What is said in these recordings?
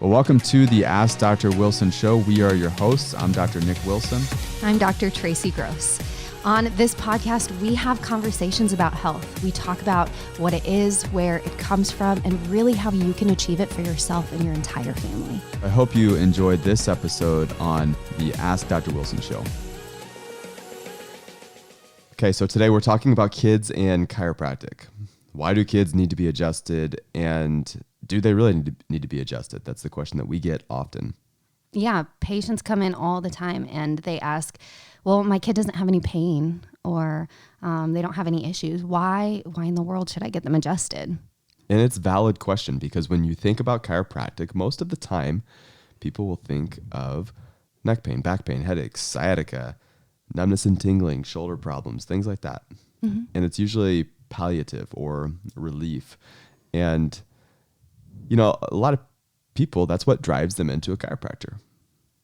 Well, welcome to the Ask Dr. Wilson show. We are your hosts. I'm Dr. Nick Wilson. I'm Dr. Traci Gross. On this podcast, we have conversations about health. We talk about what it is, where it comes from, and really how you can achieve it for yourself and your entire family. I hope you enjoyed this episode on the Ask Dr. Wilson show. Okay, so today we're talking about kids and chiropractic. Why do kids need to be adjusted, and do they really need to be adjusted? That's the question that we get often. Yeah, patients come in all the time and they ask, well, my kid doesn't have any pain or they don't have any issues. Why in the world should I get them adjusted? And it's a valid question because when you think about chiropractic, most of the time people will think of neck pain, back pain, headaches, sciatica, numbness and tingling, shoulder problems, things like that. Mm-hmm. And it's usually palliative or relief. And, you know, a lot of people, that's what drives them into a chiropractor.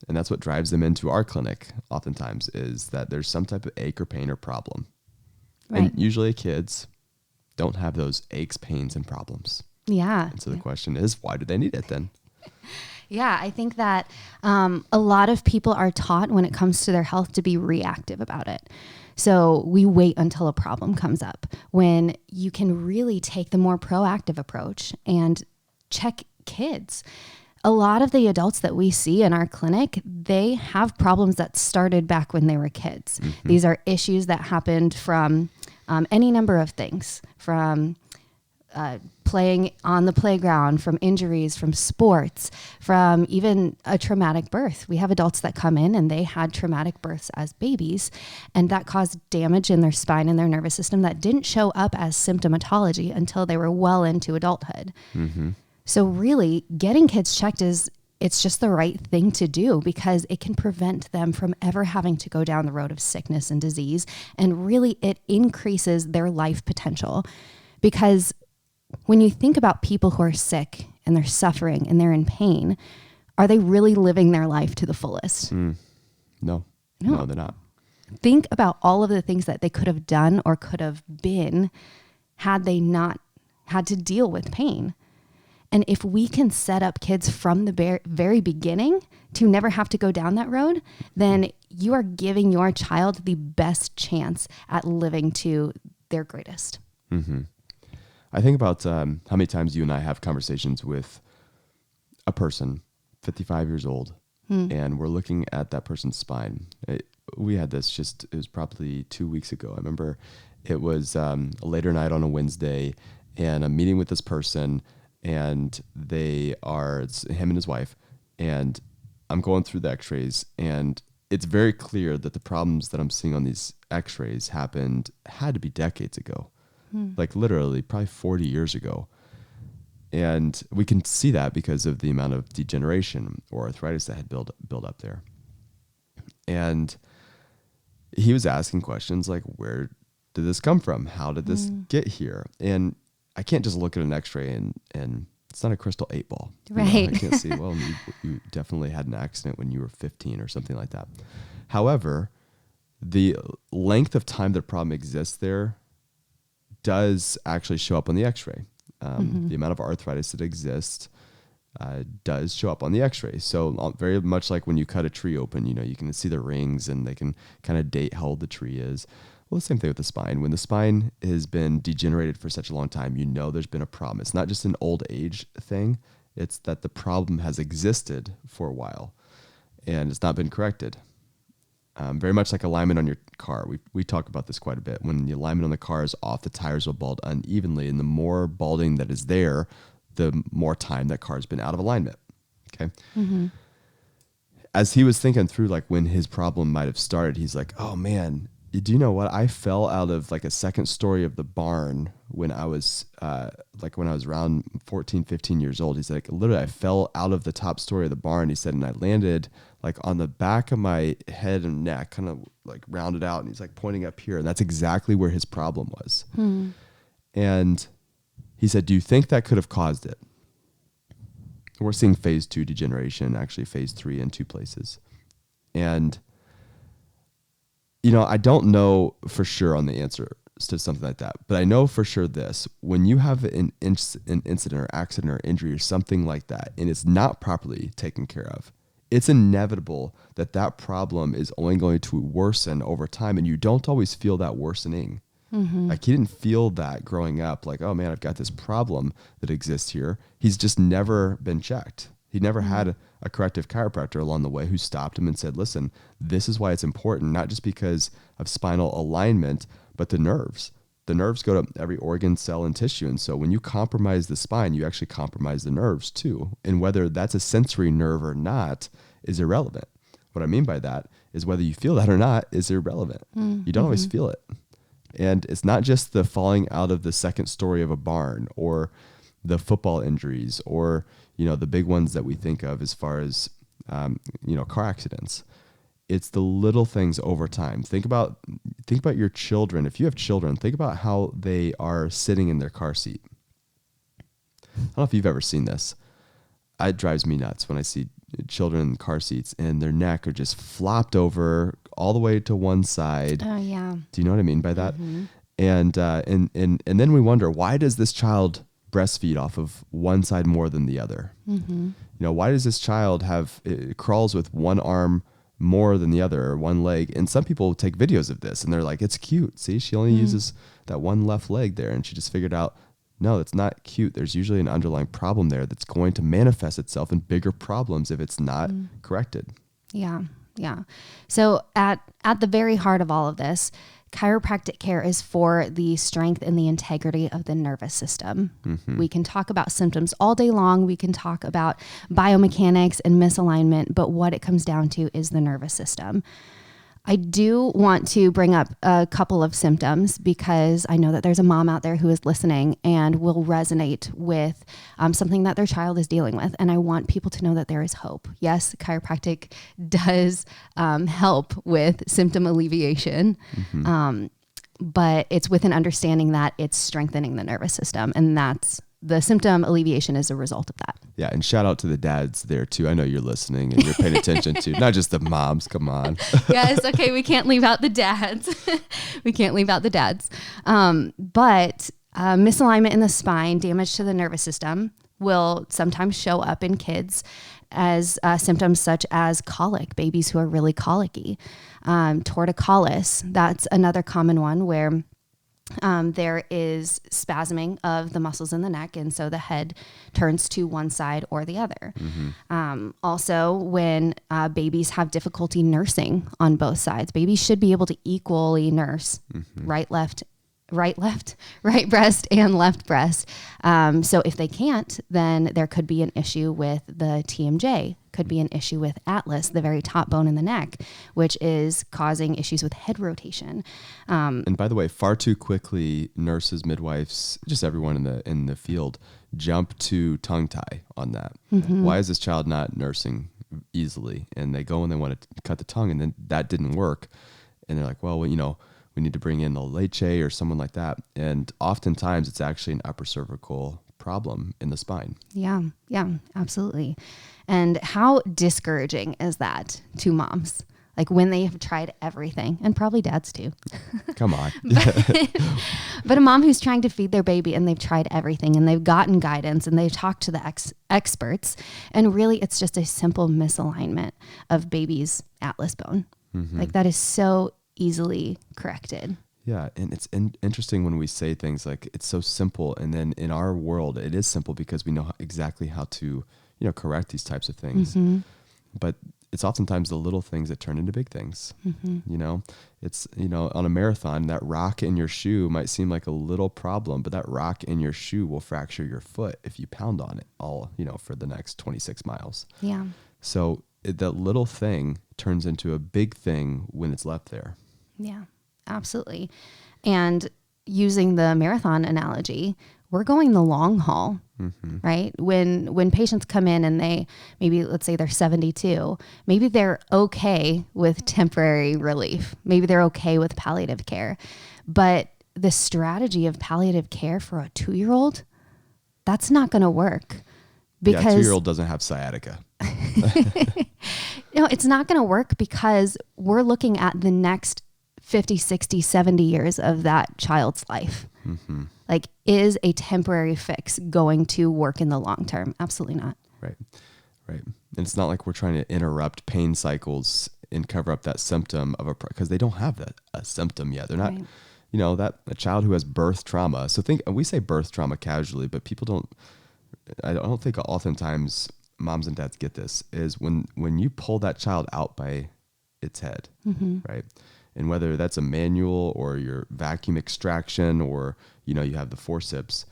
And that's what drives them into our clinic oftentimes is that there's some type of ache or pain or problem. Right. And usually kids don't have those aches, pains, and problems. Yeah. And so the question is, why do they need it then? Yeah, I think that a lot of people are taught when it comes to their health to be reactive about it. So we wait until a problem comes up when you can really take the more proactive approach and check kids. A lot of the adults that we see in our clinic, they have problems that started back when they were kids. Mm-hmm. These are issues that happened from any number of things, from playing on the playground, from injuries, from sports, from even a traumatic birth. We have adults that come in and they had traumatic births as babies, and that caused damage in their spine and their nervous system that didn't show up as symptomatology until they were well into adulthood. Mm-hmm. So really, getting kids checked it's just the right thing to do because it can prevent them from ever having to go down the road of sickness and disease. And really, it increases their life potential because when you think about people who are sick and they're suffering and they're in pain, are they really living their life to the fullest? No, they're not. Think about all of the things that they could have done or could have been had they not had to deal with pain. And if we can set up kids from the very beginning to never have to go down that road, then you are giving your child the best chance at living to their greatest. Mm-hmm. I think about how many times you and I have conversations with a person, 55 years old, and we're looking at that person's spine. We had this it was probably 2 weeks ago. I remember it was a later night on a Wednesday, and I'm meeting with this person, and it's him and his wife, and I'm going through the x-rays, and it's very clear that the problems that I'm seeing on these x-rays had to be decades ago. Like literally probably 40 years ago. And we can see that because of the amount of degeneration or arthritis that had built up there. And he was asking questions like, where did this come from? How did this get here? And I can't just look at an x-ray and it's not a crystal 8 ball. Right. You know, I can't see, well, you definitely had an accident when you were 15 or something like that. However, the length of time the problem exists there does actually show up on the x-ray. The amount of arthritis that exists does show up on the x-ray. So very much like when you cut a tree open, you can see the rings and they can kind of date how old the tree is. Well, the same thing with the spine. When the spine has been degenerated for such a long time, there's been a problem. It's not just an old age thing. It's that the problem has existed for a while and it's not been corrected. Very much like alignment on your car. We talk about this quite a bit. When the alignment on the car is off, the tires will bald unevenly, and the more balding that is there, the more time that car's been out of alignment. Okay. Mm-hmm. As he was thinking through, like when his problem might have started, he's like, "Oh man, do you know what? I fell out of like a second story of the barn when I was around 14, 15 years old." He's like, literally, I fell out of the top story of the barn. He said, and I landed like on the back of my head and neck, kind of like rounded out. And he's like pointing up here. And that's exactly where his problem was. And he said, do you think that could have caused it? We're seeing phase 2 degeneration, actually phase 3 in 2 places. And I don't know for sure on the answer to something like that. But I know for sure this, when you have an incident or accident or injury or something like that, and it's not properly taken care of, it's inevitable that that problem is only going to worsen over time. And you don't always feel that worsening. Like he didn't feel that growing up, like, oh man, I've got this problem that exists here. He's just never been checked. He never had a corrective chiropractor along the way who stopped him and said, listen, this is why it's important, not just because of spinal alignment, but the nerves. The nerves go to every organ, cell, and tissue. And so when you compromise the spine, you actually compromise the nerves too. And whether that's a sensory nerve or not is irrelevant. What I mean by that is whether you feel that or not is irrelevant. You don't always feel it. And it's not just the falling out of the second story of a barn or the football injuries or, the big ones that we think of as far as, car accidents. It's the little things over time. Think about your children. If you have children, think about how they are sitting in their car seat. I don't know if you've ever seen this. It drives me nuts when I see children in car seats and their neck are just flopped over all the way to one side. Oh yeah. Do you know what I mean by that? And then we wonder, why does this child breastfeed off of one side more than the other? Why does this child crawls with one arm more than the other or one leg? And some people take videos of this and they're like, it's cute. See, she only uses that one left leg there. And she just figured out, no, it's not cute. There's usually an underlying problem there that's going to manifest itself in bigger problems if it's not corrected. Yeah. Yeah. So at the very heart of all of this, chiropractic care is for the strength and the integrity of the nervous system. We can talk about symptoms all day long. We can talk about biomechanics and misalignment, but what it comes down to is the nervous system. I do want to bring up a couple of symptoms because I know that there's a mom out there who is listening and will resonate with something that their child is dealing with. And I want people to know that there is hope. Yes, chiropractic does help with symptom alleviation, but it's with an understanding that it's strengthening the nervous system. And the symptom alleviation is a result of that. Yeah. And shout out to the dads there too. I know you're listening and you're paying attention to not just the moms. Come on. Yes. Okay. We can't leave out the dads. But misalignment in the spine, damage to the nervous system will sometimes show up in kids as symptoms such as colic, babies who are really colicky. Torticollis, that's another common one where there is spasming of the muscles in the neck, and so the head turns to one side or the other. Also, when babies have difficulty nursing on both sides, babies should be able to equally nurse right breast and left breast. So if they can't, then there could be an issue with the TMJ, could be an issue with atlas, the very top bone in the neck, which is causing issues with head rotation. And by the way, far too quickly, nurses, midwives, just everyone in the field jump to tongue tie on that. Why is this child not nursing easily? And they go and they want to cut the tongue, and then that didn't work. And they're like, well, we need to bring in a leche or someone like that. And oftentimes it's actually an upper cervical problem in the spine. Yeah, absolutely. And how discouraging is that to moms? Like when they have tried everything, and probably dads too. Come on. But a mom who's trying to feed their baby and they've tried everything and they've gotten guidance and they've talked to the experts, and really it's just a simple misalignment of baby's atlas bone. Like that is so easily corrected. Yeah. And it's interesting when we say things like it's so simple. And then in our world, it is simple because we know exactly how to, correct these types of things. But it's oftentimes the little things that turn into big things. It's, on a marathon, that rock in your shoe might seem like a little problem, but that rock in your shoe will fracture your foot if you pound on it all, for the next 26 miles. Yeah. So that little thing turns into a big thing when it's left there. Yeah, absolutely. And using the marathon analogy, we're going the long haul, right? When patients come in and let's say they're 72, maybe they're okay with temporary relief. Maybe they're okay with palliative care. But the strategy of palliative care for a 2-year-old, that's not going to work. Because a 2-year-old doesn't have sciatica. It's not going to work because we're looking at the next 50, 60, 70 years of that child's life. Like, is a temporary fix going to work in the long term? Absolutely not. Right. Right. And it's not like we're trying to interrupt pain cycles and cover up that symptom of because they don't have a symptom yet. They're not, Right. you know, that a child who has birth trauma. So we say birth trauma casually, but I don't think oftentimes moms and dads get this, is when you pull that child out by its head, right? And whether that's a manual or your vacuum extraction or, you know, you have the forceps,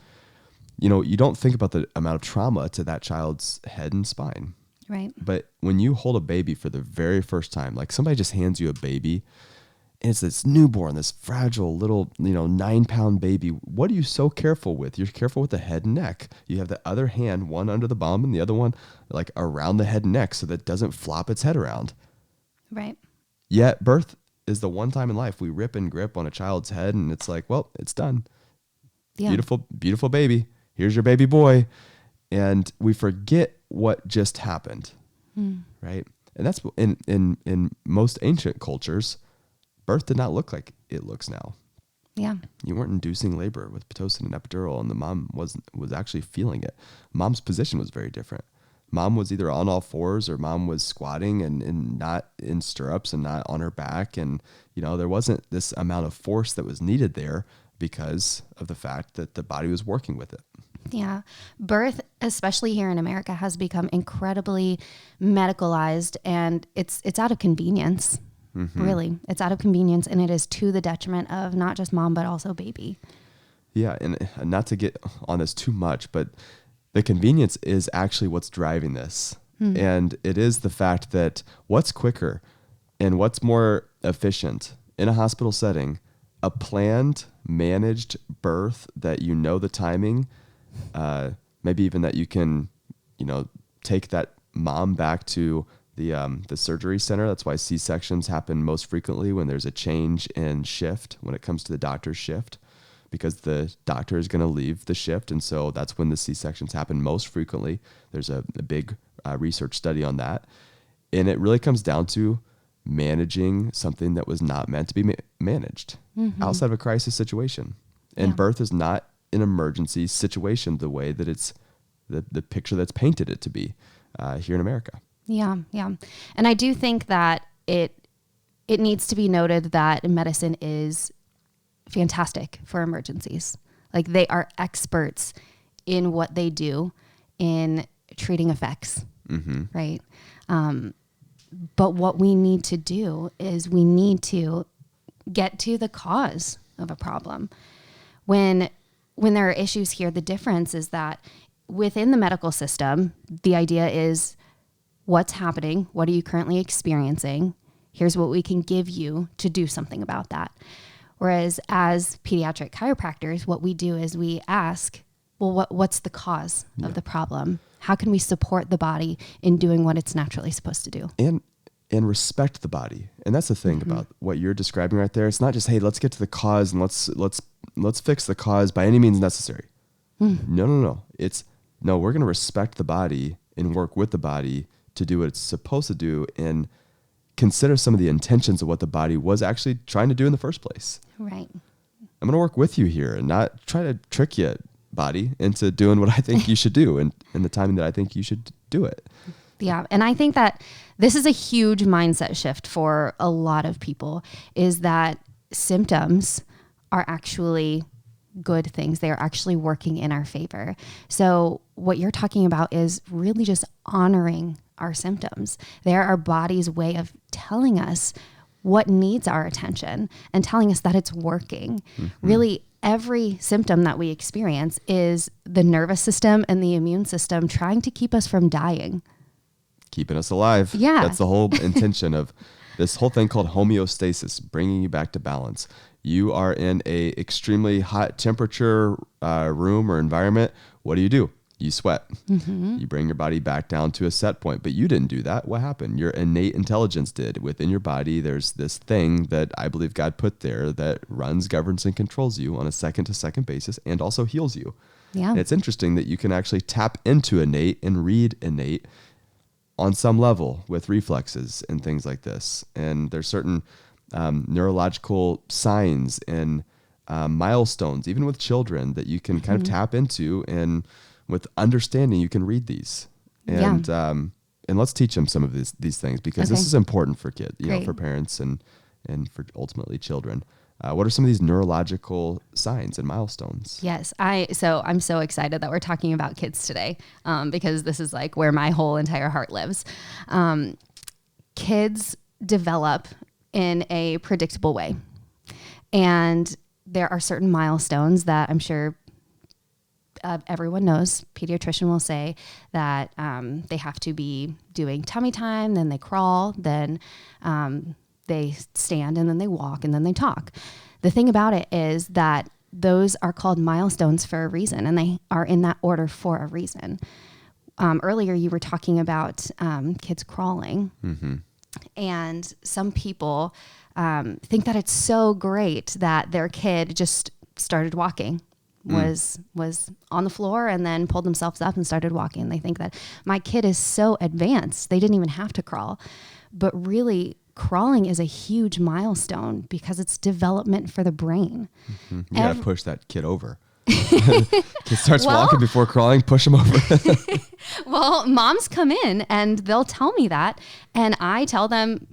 you know, you don't think about the amount of trauma to that child's head and spine. Right. But when you hold a baby for the very first time, like somebody just hands you a baby and it's this newborn, this fragile little, you know, 9-pound baby. What are you so careful with? You're careful with the head and neck. You have the other hand, one under the bum and the other one like around the head and neck so that it doesn't flop its head around. Right. Yet birth is the one time in life we rip and grip on a child's head and it's like, well, it's done. Yeah. Beautiful, beautiful baby. Here's your baby boy. And we forget what just happened, right? And that's in most ancient cultures, birth did not look like it looks now. Yeah. You weren't inducing labor with Pitocin and epidural, and the mom was actually feeling it. Mom's position was very different. Mom was either on all fours or mom was squatting and not in stirrups and not on her back. And, you know, there wasn't this amount of force that was needed there because of the fact that the body was working with it. Yeah. Birth, especially here in America, has become incredibly medicalized, and it's out of convenience. Really. It's out of convenience, and it is to the detriment of not just mom, but also baby. Yeah. And not to get on this too much, but the convenience is actually what's driving this. And it is the fact that what's quicker and what's more efficient in a hospital setting, a planned, managed birth that you know the timing, maybe even that you can, you know, take that mom back to the surgery center. That's why C-sections happen most frequently when there's a change in shift, when it comes to the doctor's shift, because the doctor is going to leave the shift. And so that's when the C-sections happen most frequently. There's a big research study on that. And it really comes down to managing something that was not meant to be managed outside of a crisis situation. And birth is not an emergency situation the way that it's the picture that's painted it to be here in America. Yeah. Yeah. And I do think that it needs to be noted that medicine is fantastic for emergencies. Like, they are experts in what they do in treating effects. Right. But what we need to do is we need to get to the cause of a problem. When there are issues here, the difference is that within the medical system, the idea is what's happening, what are you currently experiencing, here's what we can give you to do something about that. Whereas as pediatric chiropractors, what we do is we ask, well, what's the cause of the problem? How can we support the body in doing what it's naturally supposed to do? And respect the body. And that's the thing about what you're describing right there. It's not just, hey, let's get to the cause and let's fix the cause by any means necessary. No. No, we're going to respect the body and work with the body to do what it's supposed to do and consider some of the intentions of what the body was actually trying to do in the first place. Right. I'm going to work with you here and not try to trick you, body, into doing what I think you should do and the timing that I think you should do it. Yeah. And I think that this is a huge mindset shift for a lot of people, is that symptoms are actually good things. They are actually working in our favor. So what you're talking about is really just honoring our symptoms. They're our body's way of telling us what needs our attention and telling us that it's working. Really, every symptom that we experience is the nervous system and the immune system trying to keep us from dying. Keeping us alive. Yeah. That's the whole intention of this whole thing called homeostasis, bringing you back to balance. You are in a extremely hot temperature room or environment. What do? You sweat. You bring your body back down to a set point, but you didn't do that. What happened? Your innate intelligence did. Within your body, there's this thing that I believe God put there that runs, governs, and controls you on a second-to-second basis and also heals you. Yeah. And it's interesting that you can actually tap into innate and read innate on some level with reflexes and things like this. And there's certain neurological signs and milestones, even with children, that you can kind of tap into, and with understanding, you can read these. And let's teach them some of these things, because this is important for kids, for parents and for ultimately children. What are some of these neurological signs and milestones? Yes. I'm so excited that we're talking about kids today, because this is like where my whole entire heart lives. Kids develop in a predictable way. And there are certain milestones that I'm sure everyone knows. Pediatrician will say that they have to be doing tummy time, then they crawl, then they stand, and then they walk, and then they talk. The thing about it is that those are called milestones for a reason, and they are in that order for a reason. Earlier, you were talking about kids crawling, and some people think that it's so great that their kid just started walking. Was on the floor and then pulled themselves up and started walking. They think that my kid is so advanced, they didn't even have to crawl. But really, crawling is a huge milestone because it's development for the brain. You gotta push that kid over. Kid starts walking before crawling, push him over. Well, moms come in and they'll tell me that, and I tell them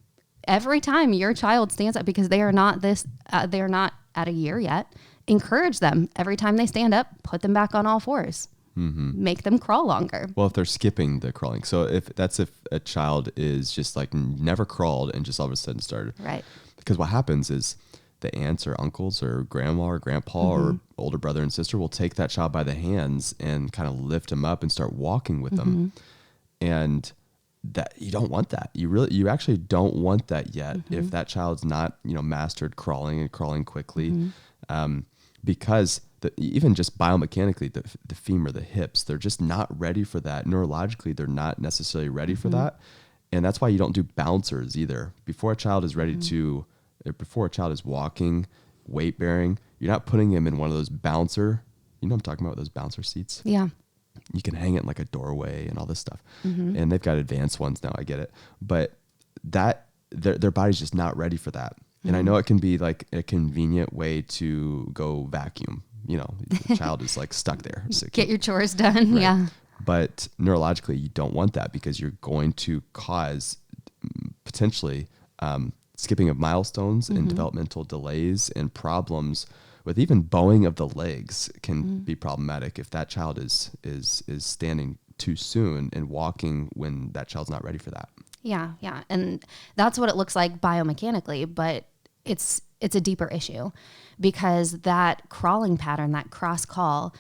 every time your child stands up, because they are not at a year yet. Encourage them every time they stand up, put them back on all fours, make them crawl longer. Well, if they're skipping the crawling. So if a child is just like never crawled and just all of a sudden started. Right. Because what happens is the aunts or uncles or grandma or grandpa or older brother and sister will take that child by the hands and kind of lift them up and start walking with them. And that you don't want that. You actually don't want that yet. If that child's not, mastered crawling and crawling quickly. Because even just biomechanically, the femur, the hips, they're just not ready for that. Neurologically, they're not necessarily ready for that. And that's why you don't do bouncers either. Before a child is ready before a child is walking, weight bearing, you're not putting him in one of those bouncer, I'm talking about those bouncer seats? Yeah. You can hang it in like a doorway and all this stuff. And they've got advanced ones now, I get it. But that their body's just not ready for that. And I know it can be like a convenient way to go vacuum. The child is like stuck there. So Get your chores done. Right. Yeah. But neurologically, you don't want that, because you're going to cause potentially skipping of milestones and developmental delays and problems with even bowing of the legs can be problematic if that child is standing too soon and walking when that child's not ready for that. Yeah. And that's what it looks like biomechanically, but it's a deeper issue, because that crawling pattern, that cross crawl,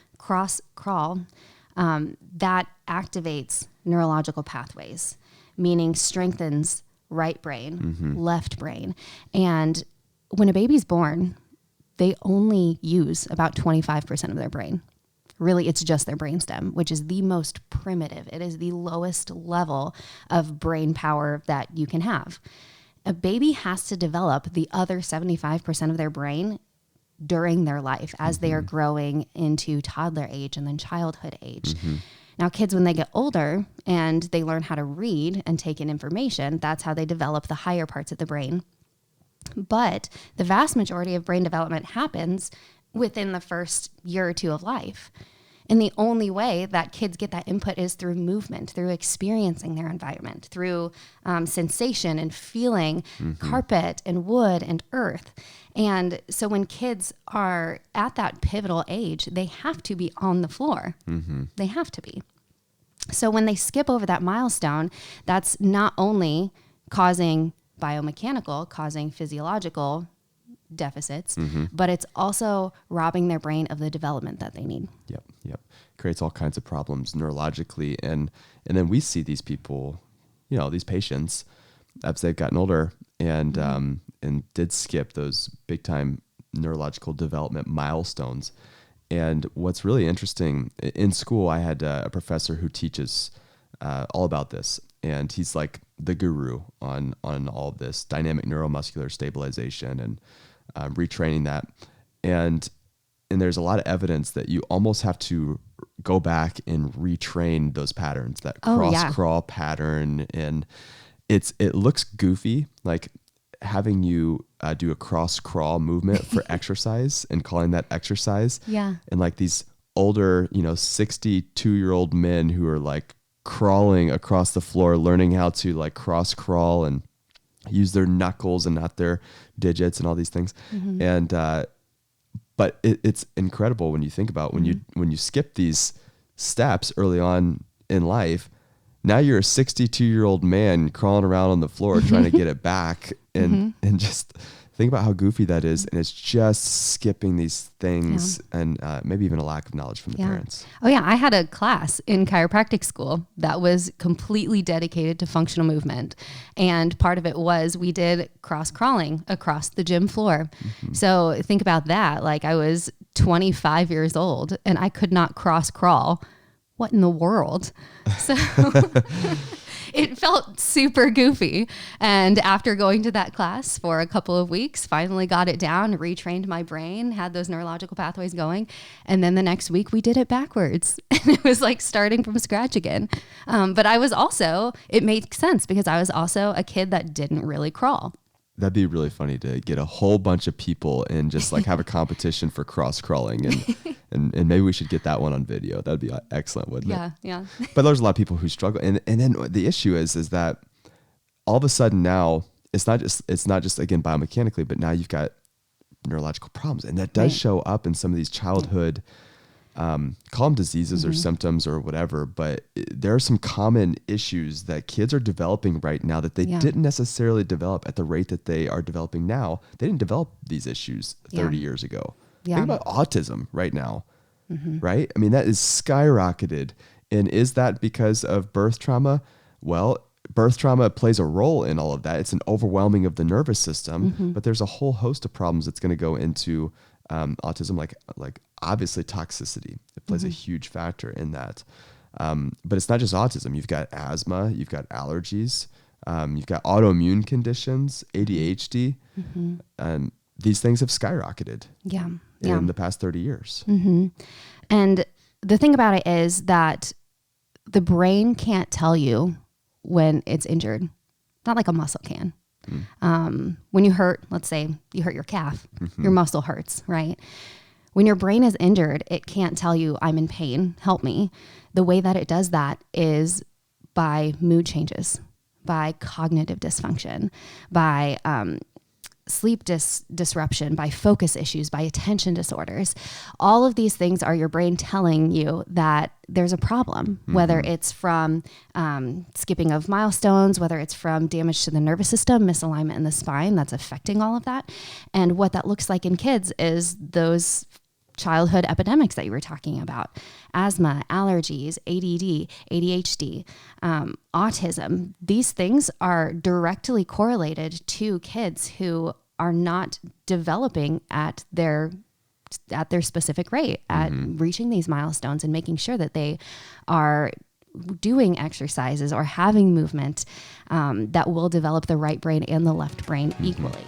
that activates neurological pathways, meaning strengthens right brain, left brain. And when a baby's born, they only use about 25% of their brain. Really, it's just their brainstem, which is the most primitive. It is the lowest level of brain power that you can have. A baby has to develop the other 75% of their brain during their life as they are growing into toddler age and then childhood age. Now, kids, when they get older and they learn how to read and take in information, that's how they develop the higher parts of the brain. But the vast majority of brain development happens within the first year or two of life. And the only way that kids get that input is through movement, through experiencing their environment, through sensation and feeling carpet and wood and earth. And so when kids are at that pivotal age, they have to be on the floor. They have to be. So when they skip over that milestone, that's not only causing biomechanical, causing physiological deficits, but it's also robbing their brain of the development that they need. Yep. Creates all kinds of problems neurologically. And then we see these people, these patients, as they've gotten older and did skip those big time neurological development milestones. And what's really interesting, in school, I had a professor who teaches all about this. And he's like the guru on all of this dynamic neuromuscular stabilization and retraining that. And there's a lot of evidence that you almost have to go back and retrain those patterns, that cross crawl pattern. And it looks goofy. Like having you do a cross crawl movement for exercise and calling that exercise. Yeah. And like these older, 62-year-old men who are like crawling across the floor, learning how to like cross crawl and use their knuckles and not their digits and all these things. Mm-hmm. And, but it's incredible when you think about when you skip these steps early on in life, now you're a 62-year-old man crawling around on the floor trying to get it back and just think about how goofy that is. And it's just skipping these things and maybe even a lack of knowledge from the parents. Oh yeah. I had a class in chiropractic school that was completely dedicated to functional movement. And part of it was we did cross crawling across the gym floor. Mm-hmm. So think about that. Like I was 25 years old and I could not cross crawl. What in the world? So it felt super goofy. And after going to that class for a couple of weeks, finally got it down, retrained my brain, had those neurological pathways going. And then the next week we did it backwards. And it was like starting from scratch again. But I was also, it made sense because I was also a kid that didn't really crawl. That'd be really funny to get a whole bunch of people and just like have a competition for cross crawling and maybe we should get that one on video. That'd be excellent, wouldn't it? Yeah. But there's a lot of people who struggle. And then the issue is that all of a sudden now it's not just again, biomechanically, but now you've got neurological problems. And that does show up in some of these childhood, call them diseases or symptoms or whatever, but there are some common issues that kids are developing right now that they didn't necessarily develop at the rate that they are developing now. They didn't develop these issues 30 years ago. Yeah. Think about autism right now, right? I mean, that is skyrocketed. And is that because of birth trauma? Well, birth trauma plays a role in all of that. It's an overwhelming of the nervous system, but there's a whole host of problems that's going to go into autism, like obviously toxicity. It plays a huge factor in that. But it's not just autism. You've got asthma, you've got allergies, you've got autoimmune conditions, ADHD. These things have skyrocketed in the past 30 years. And the thing about it is that the brain can't tell you when it's injured. Not like a muscle can. When you hurt, let's say you hurt your calf, your muscle hurts, right? When your brain is injured, it can't tell you I'm in pain, help me. The way that it does that is by mood changes, by cognitive dysfunction, by sleep disruption, by focus issues, by attention disorders. All of these things are your brain telling you that there's a problem, whether it's from skipping of milestones, whether it's from damage to the nervous system, misalignment in the spine that's affecting all of that. And what that looks like in kids is those childhood epidemics that you were talking about: asthma, allergies, ADD, ADHD, autism. These things are directly correlated to kids who are not developing at their specific rate, at reaching these milestones and making sure that they are doing exercises or having movement that will develop the right brain and the left brain equally.